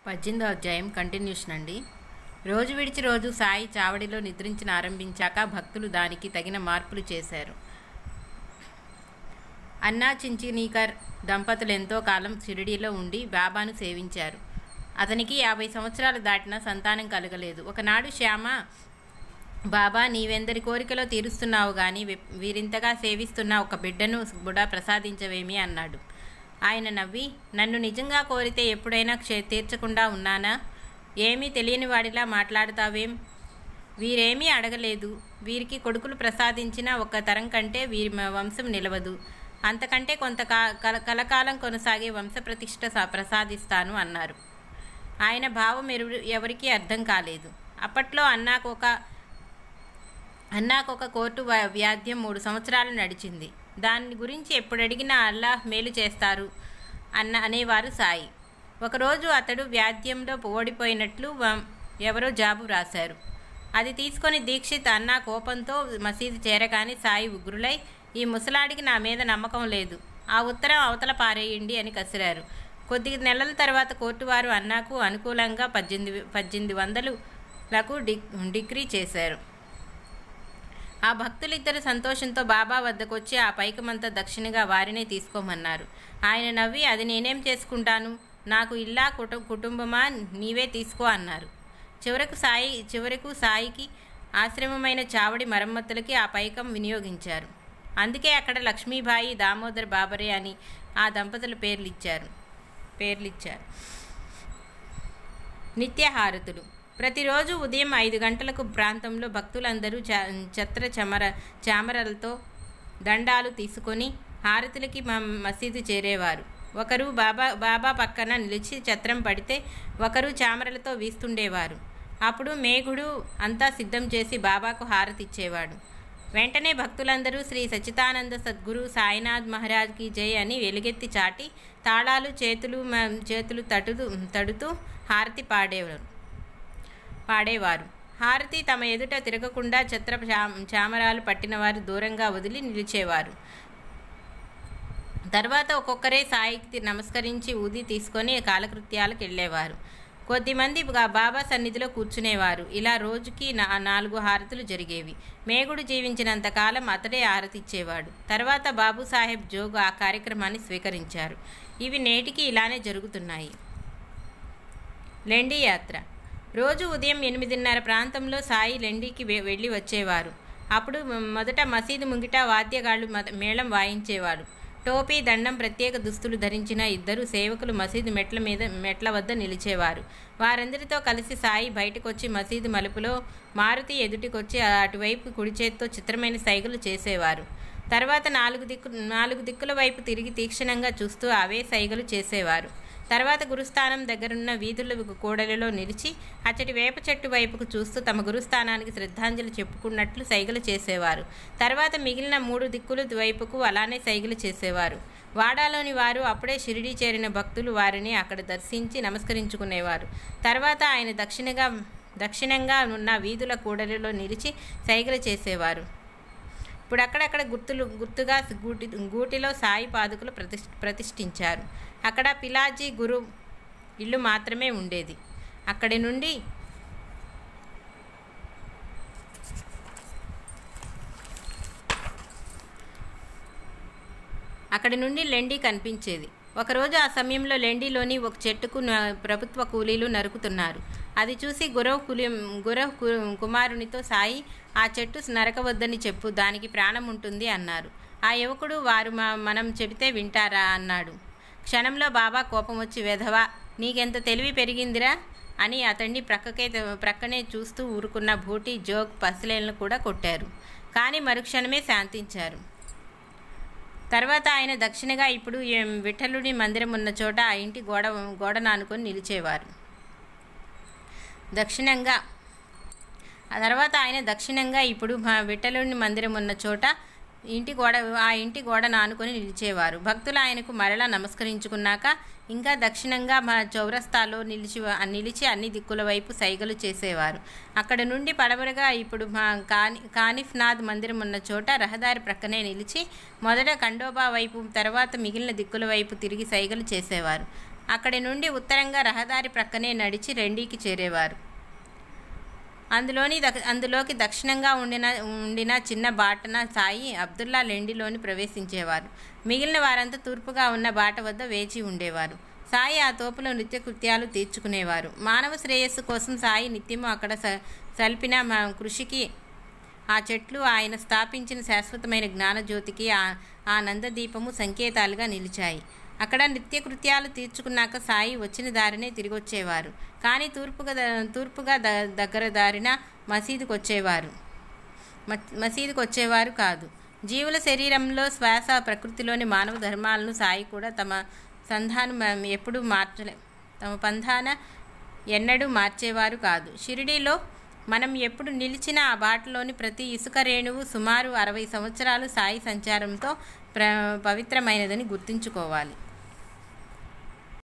18వ అధ్యాయం కంటిన్యూషన్ అండి. రోజు విడిచి రోజు సాయి చావడిలో నిద్రించిన ఆరంభించాక భక్తులు దానికి తగిన మార్పులు చేశారు. అన్నా చించినీకర్ దంపతులు ఎంతో కాలం షిరిడీలో ఉండి బాబాను సేవించారు. అతనికి 50 సంవత్సరాలు దాటినా సంతానం కలగలేదు. ఒకనాడు శ్యామ, బాబా, నీవెందరి కోరికలో తీరుస్తున్నావు గాని వీరింతగా సేవిస్తున్న ఒక బిడ్డను కూడా ప్రసాదించవేమి అన్నాడు. ఆయన నవ్వి, నన్ను నిజంగా కోరితే ఎప్పుడైనా తీర్చకుండా ఉన్నానా? ఏమీ తెలియని వాడిలా మాట్లాడతావేం? వీరేమీ అడగలేదు. వీరికి కొడుకులు ప్రసాదించిన ఒక్క తరం కంటే వీరి వంశం నిలవదు. అంతకంటే కొంత కలకాలం కొనసాగే వంశప్రతిష్ఠ ప్రసాదిస్తాను అన్నారు. ఆయన భావం ఎవరికీ అర్థం కాలేదు. అప్పట్లో అన్నాకొక కోర్టు వ్యాధ్యం 3 సంవత్సరాలు నడిచింది. దాని గురించి ఎప్పుడడిగినా అల్లాహ్ మేలు చేస్తారు అనేవారు సాయి. ఒకరోజు అతడు వ్యాధ్యంలో ఓడిపోయినట్లు ఎవరో జాబు రాశారు. అది తీసుకొని దీక్షిత్ అన్నా కోపంతో మసీదు చేరగానే సాయి ఉగ్రులై, ఈ ముసలాడికి నా మీద నమ్మకం లేదు, ఆ ఉత్తరం అవతల పారేయండి అని కసిరారు. కొద్ది నెలల తర్వాత కోర్టు వారు అన్నాకు అనుకూలంగా 1800లకు డిగ్రీ చేశారు. ఆ భక్తులిద్దరు సంతోషంతో బాబా వద్దకొచ్చి ఆ పైకమంతా దక్షిణగా వారినే తీసుకోమన్నారు. ఆయన నవ్వి, అది నేనేం చేసుకుంటాను, నాకు ఇల్లా కుటుంబమా, నీవే తీసుకో అన్నారు. చివరకు సాయికి ఆశ్రమమైన చావడి మరమ్మతులకి ఆ పైకం వినియోగించారు. అందుకే అక్కడ లక్ష్మీబాయి, దామోదర్ బాబరే అని ఆ దంపతుల పేర్లిచ్చారు. నిత్యహారతులు. ప్రతిరోజు ఉదయం 5 గంటలకు ప్రాంతంలో భక్తులందరూ చామరలతో దండాలు తీసుకొని హారతులకి మసీదు చేరేవారు. ఒకరు బాబా పక్కన నిలిచి ఛత్రం పడితే ఒకరు చామరలతో వీస్తుండేవారు. అప్పుడు మేఘుడు అంతా సిద్ధం చేసి బాబాకు హారతిచ్చేవాడు. వెంటనే భక్తులందరూ శ్రీ సచ్చిదానంద సద్గురు సాయినాథ్ మహారాజ్కి జై అని వెలుగెత్తి చాటి తాళాలు చేతులు తడుతూ హారతి పాడేవారు. హారతి తమ ఎదుట తిరగకుండా చామరాలు పట్టినవారు దూరంగా వదిలి నిలిచేవారు. తర్వాత ఒక్కొక్కరే సాయికి నమస్కరించి ఊది తీసుకొని కాలకృత్యాలకు వెళ్ళేవారు. కొద్దిమంది బాబా సన్నిధిలో కూర్చునేవారు. ఇలా రోజుకి 4 హారతులు జరిగేవి. మేఘుడు జీవించినంతకాలం అతడే హారతి ఇచ్చేవాడు. తర్వాత బాబుసాహెబ్ జోగ్ ఆ కార్యక్రమాన్ని స్వీకరించారు. ఇవి నేటికి ఇలానే జరుగుతున్నాయి. లెండి యాత్ర. రోజు ఉదయం 8:30 ప్రాంతంలో సాయి లెండికి వెళ్ళి వచ్చేవారు. అప్పుడు మొదట మసీదు ముంగిట వాద్యగాళ్లు మేళం వాయించేవాడు. టోపీ, దండం, ప్రత్యేక దుస్తులు ధరించిన 2 సేవకులు మసీదు మెట్ల వద్ద నిలిచేవారు. వారందరితో కలిసి సాయి బయటకొచ్చి మసీదు మలుపులో మారుతి ఎదుటికొచ్చి అటువైపు కుడి చేత్తో చిత్రమైన సైగలు చేసేవారు. తర్వాత 4 దిక్కుల వైపు తిరిగి తీక్షణంగా చూస్తూ అవే సైగలు చేసేవారు. తర్వాత గురుస్థానం దగ్గరున్న వీధుల కూడలిలో నిలిచి అచ్చటి వేప చెట్టు వైపుకు చూస్తూ తమ గురుస్థానానికి శ్రద్ధాంజలి చెప్పుకున్నట్లు సైగలు చేసేవారు. తర్వాత మిగిలిన 3 దిక్కుల వైపుకు అలానే సైగలు చేసేవారు. వాడాలోని వారు, అప్పుడే షిరిడీ చేరిన భక్తులు వారిని అక్కడ దర్శించి నమస్కరించుకునేవారు. తర్వాత ఆయన దక్షిణంగా ఉన్న వీధుల కూడలిలో నిలిచి సైగలు చేసేవారు. ఇప్పుడు అక్కడక్కడ గుర్తుగా గూటిలో సాయి పాదుకలు ప్రతిష్ఠించారు. అక్కడ పిలాజీ గురు ఇల్లు మాత్రమే ఉండేది. అక్కడి నుండి లెండి కనిపించేది. ఒకరోజు ఆ సమయంలో లెండిలోని ఒక చెట్టుకు ప్రభుత్వ కూలీలు నరుకుతున్నారు. అది చూసి గురవ్ కుమారునితో సాయి, ఆ చెట్టు నరకవద్దని చెప్పు, దానికి ప్రాణం ఉంటుంది అన్నారు. ఆ యువకుడు, వారు మనం చెబితే వింటారా అన్నాడు. క్షణంలో బాబా కోపం వచ్చి, వెధవా, నీకెంత తెలివి పెరిగిందిరా అని అతన్ని ప్రక్కనే చూస్తూ ఊరుకున్న భూటి, జోగ్, పసిలేలను కూడా కొట్టారు. కానీ మరుక్షణమే శాంతించారు. తర్వాత ఆయన దక్షిణగా ఇప్పుడు విఠలుడి మందిరం ఉన్న చోట ఆ ఇంటి గోడను ఆనుకొని నిలిచేవారు. దక్షిణంగా ఇప్పుడు విఠలుడి మందిరం ఉన్న చోట ఆ ఇంటి గోడను ఆనుకొని నిలిచేవారు. భక్తులు ఆయనకు మరలా నమస్కరించుకున్నాక ఇంకా దక్షిణంగా చౌరస్తాలో నిలిచి అన్ని దిక్కుల వైపు సైగలు చేసేవారు. అక్కడ నుండి పడమరగా ఇప్పుడు కానిఫ్నాథ్ మందిరం ఉన్న చోట రహదారి ప్రక్కనే నిలిచి మొదట ఖండోబా వైపు, తర్వాత మిగిలిన దిక్కుల వైపు తిరిగి సైగలు చేసేవారు. అక్కడి నుండి ఉత్తరంగా రహదారి ప్రక్కనే నడిచి లెండీకి చేరేవారు. అందులోకి దక్షిణంగా ఉండిన చిన్న బాటన సాయి, అబ్దుల్లా లెండిలోని ప్రవేశించేవారు. మిగిలిన వారంతా తూర్పుగా ఉన్న బాట వద్ద వేచి ఉండేవారు. సాయి ఆ తోపులో నిత్యకృత్యాలు తీర్చుకునేవారు. మానవ శ్రేయస్సు కోసం సాయి నిత్యము అక్కడ సల్పిన కృషికి ఆ చెట్లు, ఆయన స్థాపించిన శాశ్వతమైన జ్ఞానజ్యోతికి ఆ నందదీపము సంకేతాలుగా నిలిచాయి. అక్కడ నిత్యకృత్యాలు తీర్చుకున్నాక సాయి వచ్చిన దారినే తిరిగొచ్చేవారు. కానీ తూర్పుగా దగ్గర దారిన మసీదుకు వచ్చేవారు కాదు. జీవుల శరీరంలో శ్వాస, ప్రకృతిలోని మానవ ధర్మాలను సాయి కూడా తమ పంథాన ఎన్నడూ మార్చేవారు కాదు. షిరిడీలో మనం ఎప్పుడు నిలిచిన ఆ బాటలోని ప్రతి ఇసుక రేణువు సుమారు 60 సంవత్సరాలు సాయి సంచారంతో పవిత్రమైనదని గుర్తుంచుకోవాలి.